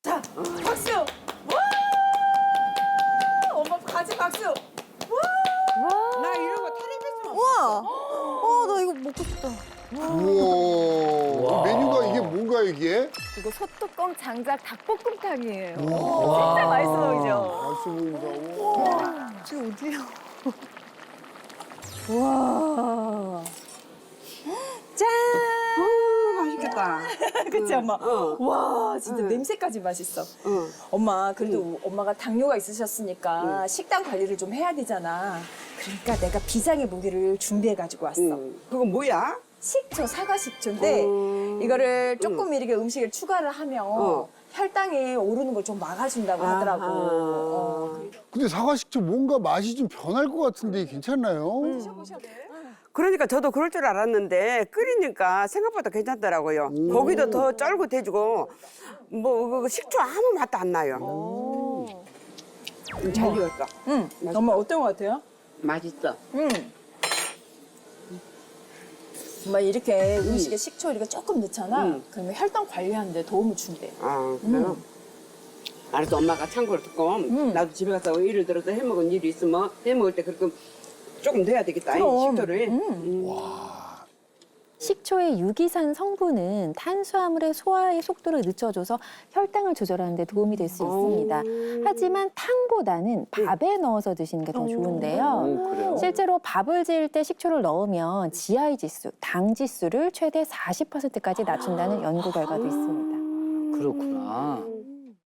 자, 박수! 와! 엄마 같이 박수! 와! 나 이런 거 텔레비전. 우와! 나 이거 먹고 싶다. 우와. 메뉴가 이게 뭔가 이게? 이거 소뚜껑 장작 닭볶음탕이에요. 우와. 진짜 맛있어 보이죠? 맛있어 보인다. 우와. 지금 어디야? 와. 짠! 맛있겠다. 그치, 엄마? 어. 와, 진짜 냄새까지 맛있어. 엄마, 그래도 엄마가 당뇨가 있으셨으니까 식단 관리를 좀 해야 되잖아. 그러니까 내가 비장의 무기를 준비해가지고 왔어. 그거 뭐야? 식초, 사과 식초인데 이거를 조금 이렇게 음식에 추가를 하면 혈당이 오르는 걸 좀 막아준다고 하더라고. 어. 근데 사과식초 뭔가 맛이 좀 변할 것 같은데 괜찮나요? 그러니까 저도 그럴 줄 알았는데 끓이니까 생각보다 괜찮더라고요. 고기도 더 쫄깃해지고 뭐 식초 아무 맛도 안 나요. 잘 익었어. 응. 엄마 어떤 것 같아요? 맛있어. 엄마 이렇게 음식에 식초 이렇게 조금 넣잖아. 그러면 혈당 관리하는 데 도움을 준대. 아, 그래요? 알았어, 엄마가 참고로 듣고 나도 집에 가서 예를 들어서 해먹은 일이 있으면 해먹을 때 그렇게 조금 넣어야 되겠다. 이 그럼. 식초를. 식초의 유기산 성분은 탄수화물의 소화의 속도를 늦춰줘서 혈당을 조절하는 데 도움이 될 수 있습니다. 하지만 탕보다는 밥에 넣어서 드시는 게 더 좋은데요. 실제로 밥을 지을 때 식초를 넣으면 GI 지수, 당 지수를 최대 40%까지 낮춘다는 연구 결과도 있습니다. 그렇구나.